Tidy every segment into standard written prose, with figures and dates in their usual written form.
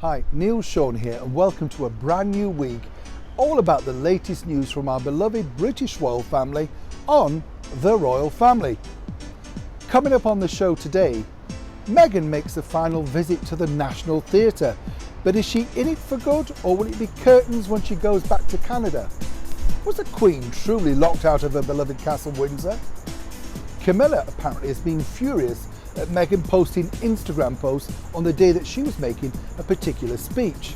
Hi, Neil Sean here and welcome to a brand new week all about the latest news from our beloved British royal family on The Royal Family. Coming up on the show today, Meghan makes a final visit to the National Theatre, but is she in it for good or will it be curtains when she goes back to Canada? Was the Queen truly locked out of her beloved castle Windsor? Camilla apparently has been furious at Meghan posting Instagram posts on the day that she was making a particular speech.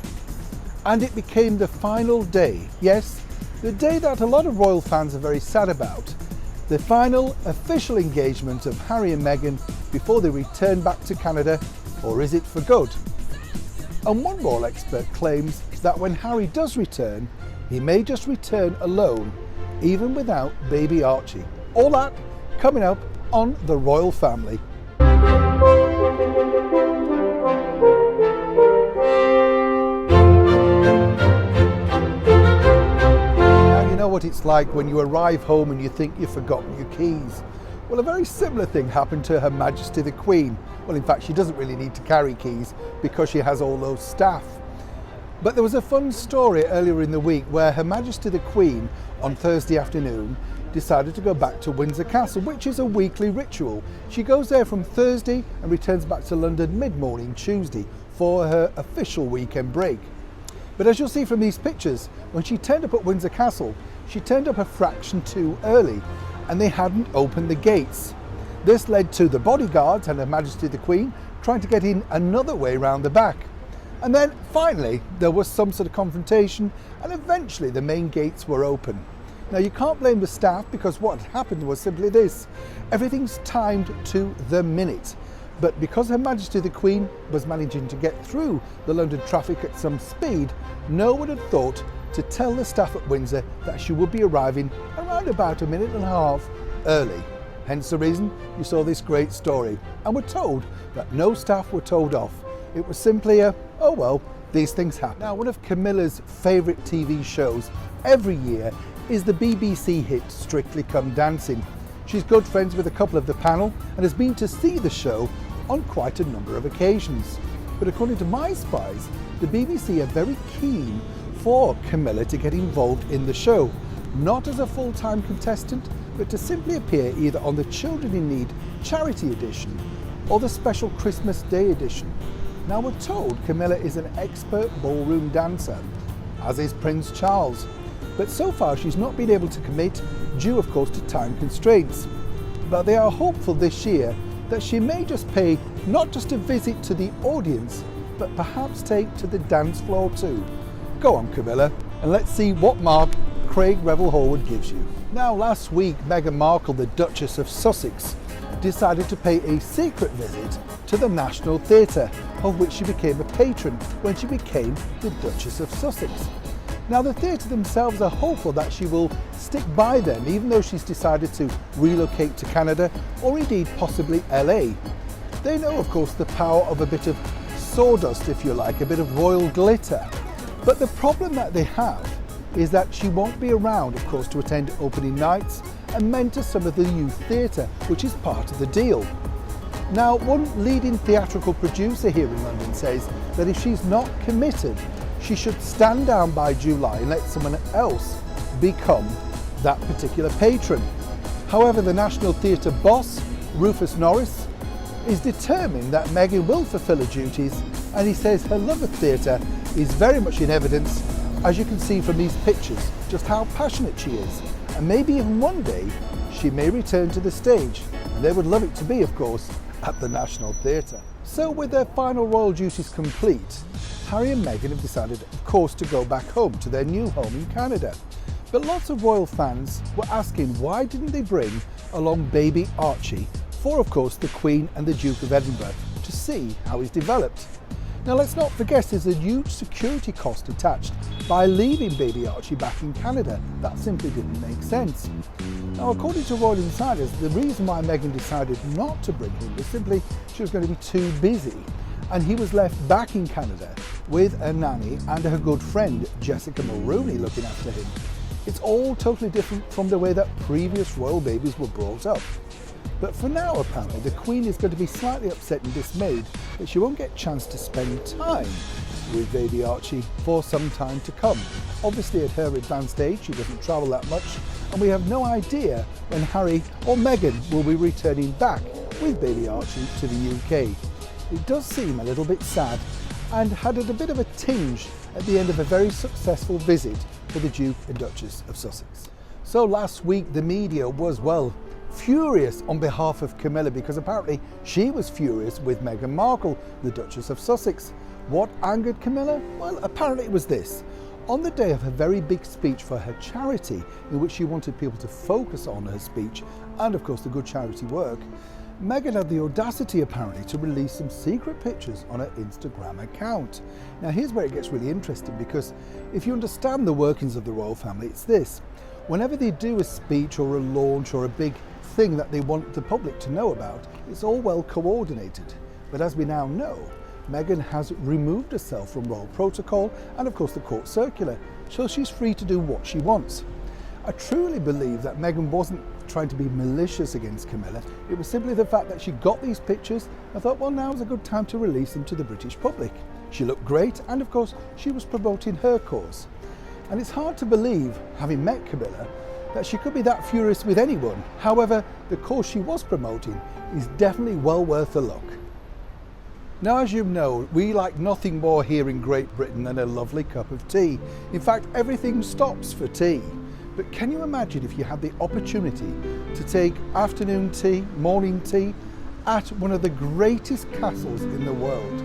And it became the final day, yes, the day that a lot of royal fans are very sad about, the final official engagement of Harry and Meghan before they return back to Canada, or is it for good? And one royal expert claims that when Harry does return, he may just return alone, even without baby Archie. All that coming up on The Royal Family. Now you know what it's like when you arrive home and you think you've forgotten your keys. Well, a very similar thing happened to Her Majesty the Queen. Well, in fact, she doesn't really need to carry keys because she has all those staff. But there was a fun story earlier in the week where Her Majesty the Queen on Thursday afternoon decided to go back to Windsor Castle, which is a weekly ritual. She goes there from Thursday and returns back to London mid-morning Tuesday for her official weekend break. But as you'll see from these pictures, when she turned up at Windsor Castle, she turned up a fraction too early and they hadn't opened the gates. This led to the bodyguards and Her Majesty the Queen trying to get in another way round the back. And then finally there was some sort of confrontation and eventually the main gates were open. Now you can't blame the staff because what happened was simply this. Everything's timed to the minute. But because Her Majesty the Queen was managing to get through the London traffic at some speed, no one had thought to tell the staff at Windsor that she would be arriving around about a minute and a half early. Hence the reason you saw this great story. And we're told that no staff were told off. It was simply a, oh well, these things happen. Now, one of Camilla's favourite TV shows every year is the BBC hit Strictly Come Dancing. She's good friends with a couple of the panel and has been to see the show on quite a number of occasions. But according to my spies, the BBC are very keen for Camilla to get involved in the show, not as a full-time contestant, but to simply appear either on the Children in Need charity edition or the special Christmas Day edition. Now we're told Camilla is an expert ballroom dancer, as is Prince Charles. But so far she's not been able to commit, due of course to time constraints. But they are hopeful this year that she may just pay not just a visit to the audience, but perhaps take to the dance floor too. Go on Camilla, and let's see what mark Craig Revel-Horwood gives you. Now last week, Meghan Markle, the Duchess of Sussex, decided to pay a secret visit to the National Theatre, of which she became a patron when she became the Duchess of Sussex. Now the theatre themselves are hopeful that she will stick by them even though she's decided to relocate to Canada or indeed possibly LA. They know of course the power of a bit of sawdust, if you like, a bit of royal glitter. But the problem that they have is that she won't be around of course to attend opening nights and mentor some of the youth theatre, which is part of the deal. Now one leading theatrical producer here in London says that if she's not committed, she should stand down by July and let someone else become that particular patron. However, the National Theatre boss, Rufus Norris, is determined that Meghan will fulfil her duties, and he says her love of theatre is very much in evidence, as you can see from these pictures, just how passionate she is. And maybe even one day she may return to the stage. And they would love it to be, of course, at the National Theatre. So with their final royal duties complete, Harry and Meghan have decided, of course, to go back home to their new home in Canada. But lots of royal fans were asking why didn't they bring along baby Archie for, of course, the Queen and the Duke of Edinburgh to see how he's developed. Now let's not forget there's a huge security cost attached by leaving baby Archie back in Canada. That simply didn't make sense. Now according to royal insiders, the reason why Meghan decided not to bring him was simply she was going to be too busy, and he was left back in Canada with a nanny and her good friend Jessica Mulrooney looking after him. It's all totally different from the way that previous royal babies were brought up. But for now, apparently, the Queen is going to be slightly upset and dismayed that she won't get a chance to spend time with baby Archie for some time to come. Obviously at her advanced age she doesn't travel that much, and we have no idea when Harry or Meghan will be returning back with baby Archie to the UK. It does seem a little bit sad and had a bit of a tinge at the end of a very successful visit for the Duke and Duchess of Sussex. So last week the media was, well, furious on behalf of Camilla because apparently she was furious with Meghan Markle, the Duchess of Sussex. What angered Camilla? Well, apparently it was this. On the day of her very big speech for her charity, in which she wanted people to focus on her speech and of course the good charity work, Meghan had the audacity apparently to release some secret pictures on her Instagram account. Now here's where it gets really interesting, because if you understand the workings of the royal family, it's this. Whenever they do a speech or a launch or a big thing that they want the public to know about, it's all well coordinated. But as we now know, Meghan has removed herself from royal protocol and of course the court circular, so she's free to do what she wants. I truly believe that Meghan wasn't trying to be malicious against Camilla. It was simply the fact that she got these pictures and thought, well, now's a good time to release them to the British public. She looked great, and of course she was promoting her cause. And it's hard to believe, having met Camilla, that she could be that furious with anyone. However, the cause she was promoting is definitely well worth a look. Now, as you know, we like nothing more here in Great Britain than a lovely cup of tea. In fact, everything stops for tea. But can you imagine if you had the opportunity to take afternoon tea, morning tea at one of the greatest castles in the world,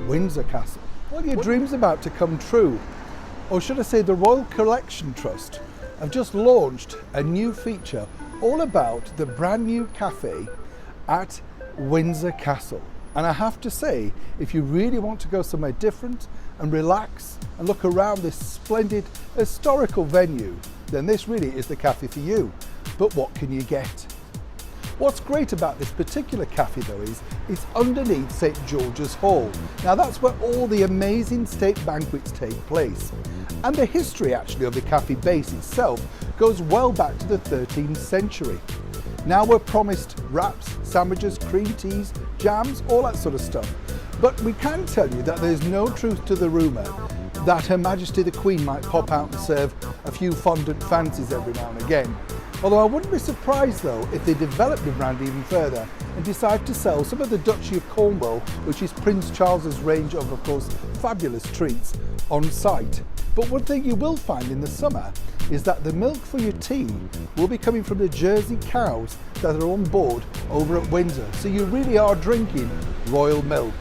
Windsor Castle? Well, your dream's about to come true. Or should I say, the Royal Collection Trust have just launched a new feature all about the brand new cafe at Windsor Castle. And I have to say, if you really want to go somewhere different and relax and look around this splendid historical venue, then this really is the cafe for you. But what can you get? What's great about this particular cafe though is it's underneath St George's Hall. Now that's where all the amazing state banquets take place. And the history actually of the cafe base itself goes well back to the 13th century. Now we're promised wraps, sandwiches, cream teas, jams, all that sort of stuff. But we can tell you that there's no truth to the rumour that Her Majesty the Queen might pop out and serve a few fondant fancies every now and again. Although I wouldn't be surprised though if they develop the brand even further and decide to sell some of the Duchy of Cornwall, which is Prince Charles's range of course, fabulous treats, on site. But one thing you will find in the summer is that the milk for your tea will be coming from the Jersey cows that are on board over at Windsor. So you really are drinking royal milk.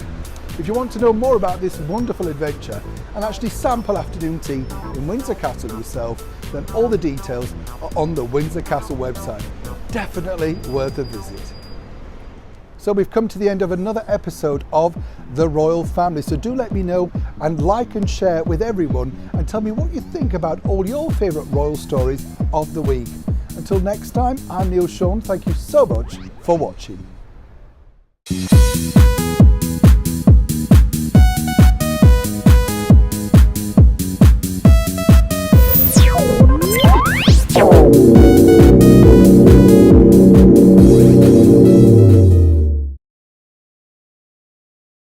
If you want to know more about this wonderful adventure and actually sample afternoon tea in Windsor Castle yourself, then all the details are on the Windsor Castle website. Definitely worth a visit. So we've come to the end of another episode of The Royal Family. So do let me know and like and share with everyone and tell me what you think about all your favourite royal stories of the week. Until next time, I'm Neil Sean. Thank you so much for watching.